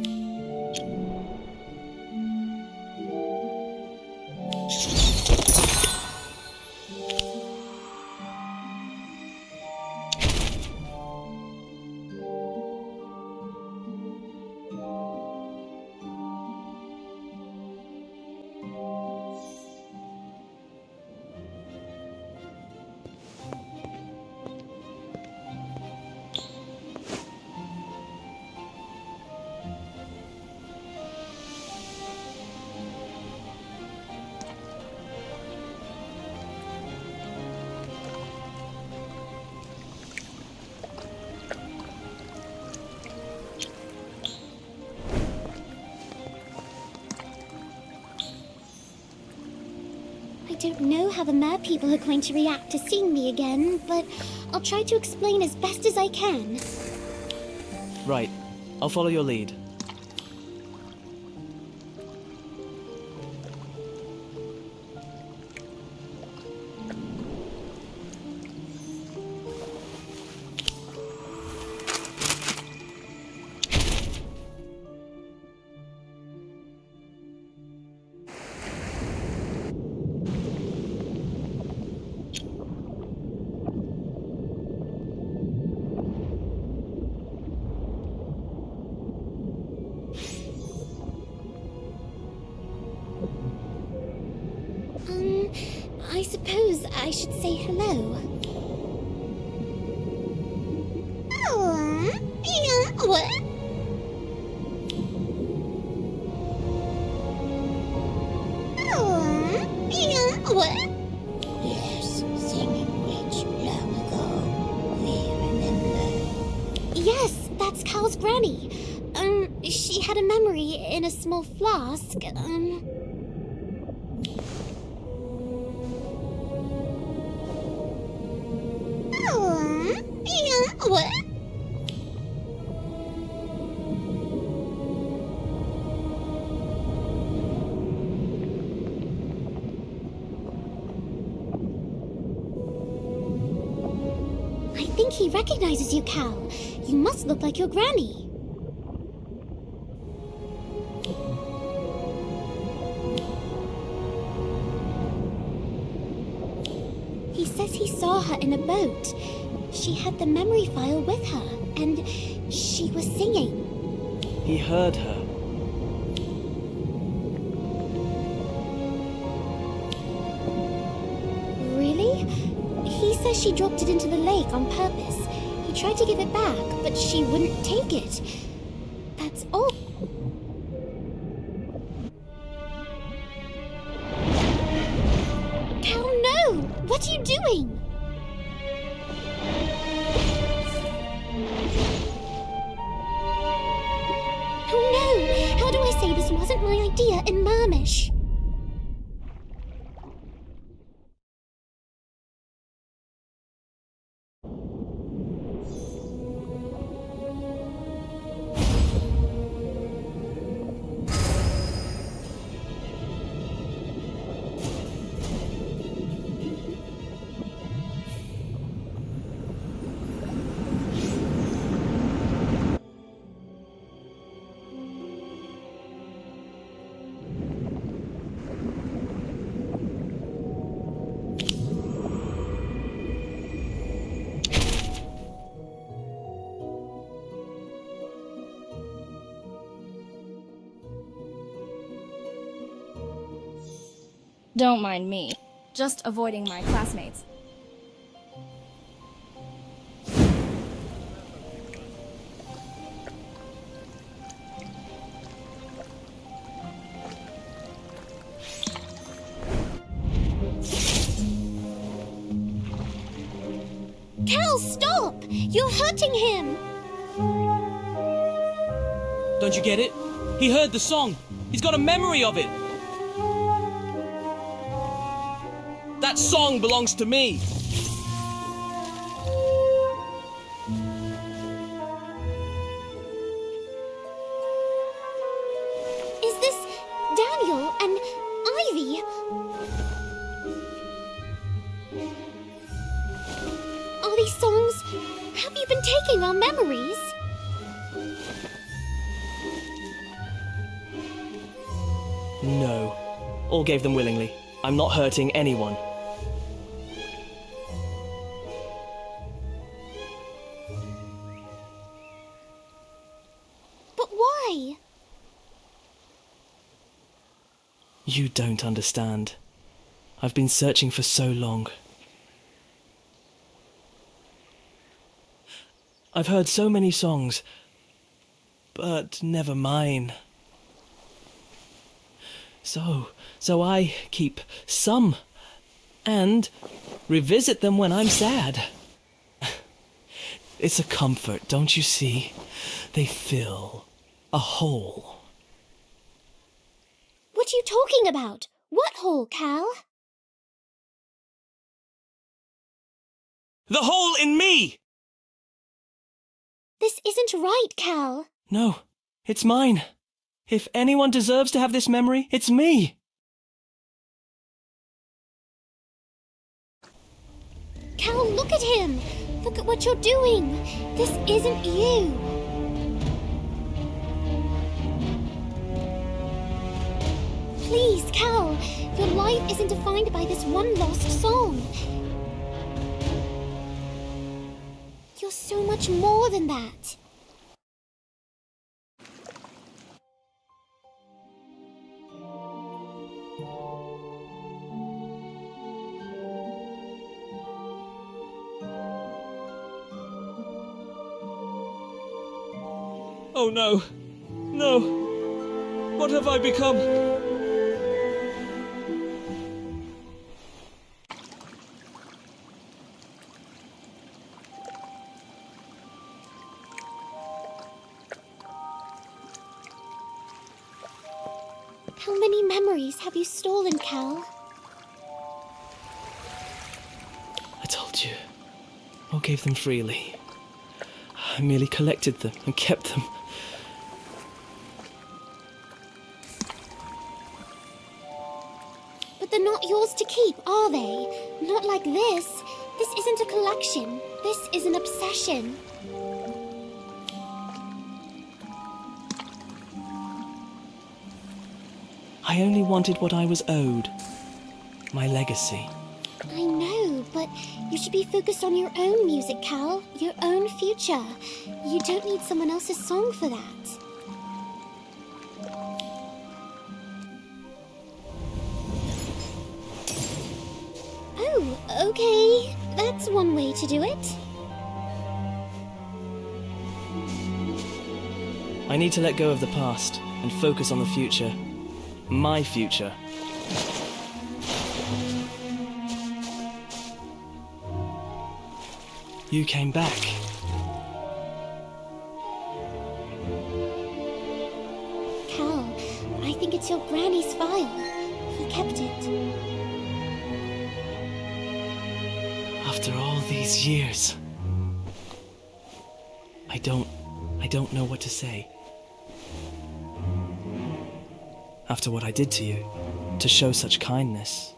Speaker 1: I don't know how the mer people are going to react to seeing me again, but I'll try to explain as best as I can.
Speaker 4: Right. I'll follow your lead.
Speaker 1: I suppose I should say hello. What? What?
Speaker 7: Yes, singing which long ago we remember.
Speaker 1: Yes, that's Cal's granny. She had a memory in a small flask. What? I think he recognizes you, Cal. You must look like your granny. He says he saw her in a boat. She had the memory file with her, and she was singing.
Speaker 4: He heard her.
Speaker 1: Really? He says she dropped it into the lake on purpose. He tried to give it back, but she wouldn't take it. That's all. Cal, no! What are you doing? Oh no! How do I say this wasn't my idea in Mermish?
Speaker 5: Don't mind me. Just avoiding my classmates.
Speaker 1: Cal, stop! You're hurting him!
Speaker 8: Don't you get it? He heard the song. He's got a memory of it. That song belongs to me.
Speaker 1: Is this Daniel and Ivy? silly songs? Have you been taking our memories?
Speaker 4: No. All gave them willingly. I'm not hurting anyone.
Speaker 1: But why?
Speaker 4: You don't understand. I've been searching for so long. I've heard so many songs, but never mine. So I keep some and revisit them when I'm sad. It's a comfort, don't you see? They fill a hole.
Speaker 1: What are you talking about? What hole, Cal?
Speaker 4: The hole in me!
Speaker 1: This isn't right, Cal.
Speaker 4: No, it's mine. If anyone deserves to have this memory, it's me.
Speaker 1: Cal, look at him. Look at what you're doing. This isn't you. Please, Cal. Your life isn't defined by this one lost song. You're so much more than that.
Speaker 4: Oh no. No. What have I become?
Speaker 1: How many memories have you stolen, Cal?
Speaker 4: I told you. I gave them freely. I merely collected them and kept them.
Speaker 1: But they're not yours to keep, are they? Not like this. This isn't a collection. This is an obsession.
Speaker 4: I only wanted what I was owed. My legacy.
Speaker 1: I know, but you should be focused on your own music, Cal. Your own future. You don't need someone else's song for that. Oh, okay. That's one way to do it.
Speaker 4: I need to let go of the past and focus on the future. My future. You came back.
Speaker 1: Cal, I think it's your granny's file. He kept it.
Speaker 4: After all these years. I don't know what to say. After what I did to you, to show such kindness.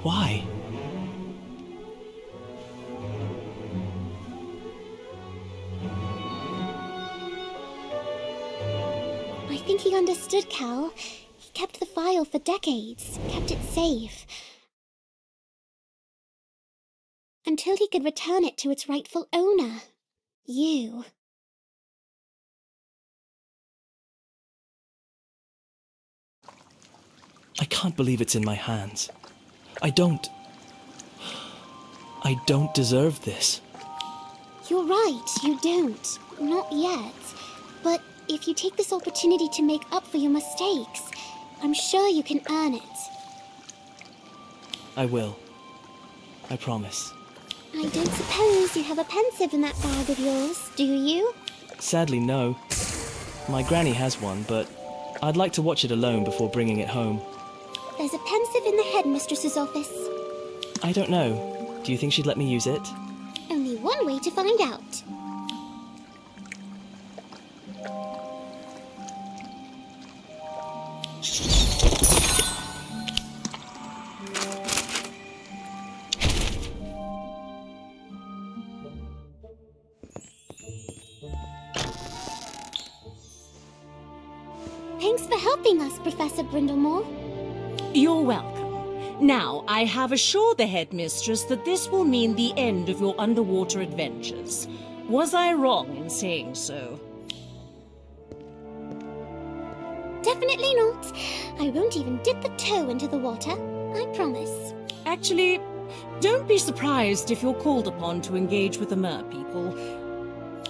Speaker 4: Why?
Speaker 1: I think he understood, Cal. He kept the file for decades, kept it safe. Until he could return it to its rightful owner. You.
Speaker 4: I can't believe it's in my hands. I don't deserve this.
Speaker 1: You're right, you don't. Not yet. But if you take this opportunity to make up for your mistakes, I'm sure you can earn it.
Speaker 4: I will. I promise.
Speaker 1: I don't suppose you have a pensive in that bag of yours, do you?
Speaker 4: Sadly, no. My granny has one, but I'd like to watch it alone before bringing it home.
Speaker 1: There's a pensive in the headmistress's office.
Speaker 4: I don't know. Do you think she'd let me use it?
Speaker 1: Only one way to find out. for helping us, Professor Brindlemore.
Speaker 3: You're welcome. Now, I have assured the headmistress that this will mean the end of your underwater adventures. Was I wrong in saying so?
Speaker 1: Definitely not. I won't even dip a toe into the water. I promise.
Speaker 3: Actually, don't be surprised if you're called upon to engage with the mer people.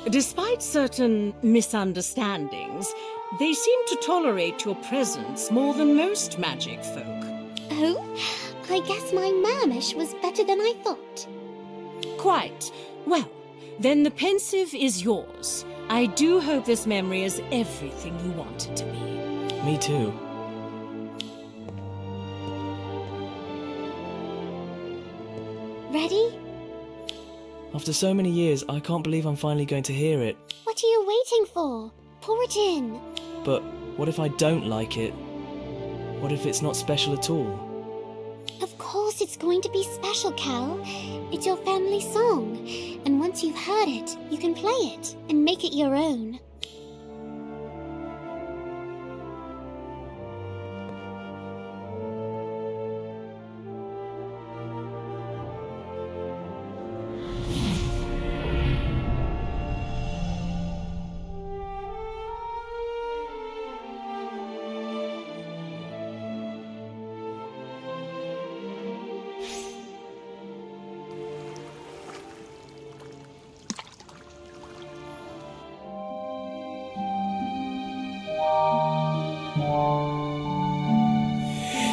Speaker 3: Despite certain misunderstandings, they seem to tolerate your presence more than most magic folk.
Speaker 1: Oh, I guess my Mermish was better than I thought.
Speaker 3: Quite. Well, then the pensive is yours. I do hope this memory is everything you want it to be.
Speaker 4: Me too.
Speaker 1: Ready?
Speaker 4: After so many years, I can't believe I'm finally going to hear it.
Speaker 1: What are you waiting for? Pour it in.
Speaker 4: But what if I don't like it? What if it's not special at all?
Speaker 1: Of course it's going to be special, Cal. It's your family song. And once you've heard it, you can play it and make it your own.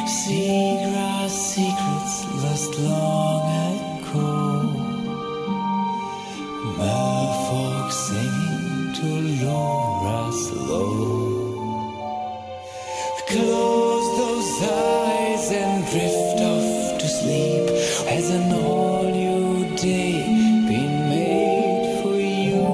Speaker 6: Seagrass secrets lost long ago. Merfolk singing to Laura's low. Close those eyes and drift off to sleep. Has an all new day been made for you?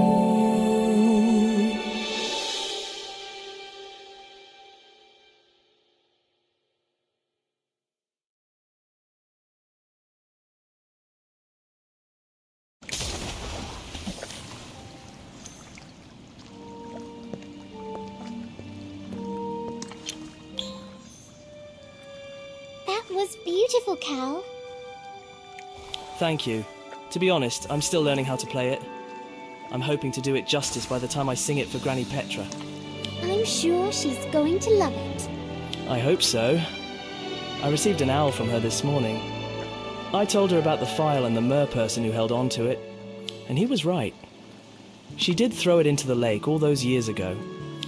Speaker 1: That was beautiful, Cal.
Speaker 4: Thank you. To be honest, I'm still learning how to play it. I'm hoping to do it justice by the time I sing it for Granny Petra.
Speaker 1: I'm sure she's going to love it.
Speaker 4: I hope so. I received an owl from her this morning. I told her about the file and the mer person who held on to it, and he was right. She did throw it into the lake all those years ago.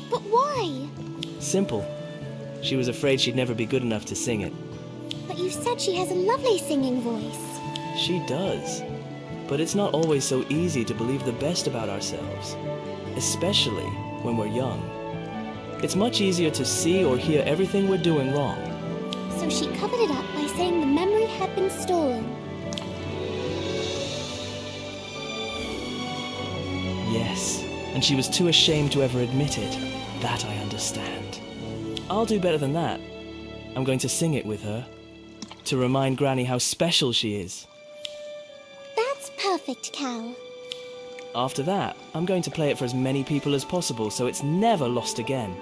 Speaker 1: But why?
Speaker 4: Simple. She was afraid she'd never be good enough to sing it.
Speaker 1: But you said she has a lovely singing voice.
Speaker 4: She does. But it's not always so easy to believe the best about ourselves, especially when we're young. It's much easier to see or hear everything we're doing wrong.
Speaker 1: So she covered it up by saying the memory had been stolen.
Speaker 4: Yes, and she was too ashamed to ever admit it. That I understand. I'll do better than that. I'm going to sing it with her, to remind Granny how special she is.
Speaker 1: That's perfect, Cal.
Speaker 4: After that, I'm going to play it for as many people as possible so it's never lost again.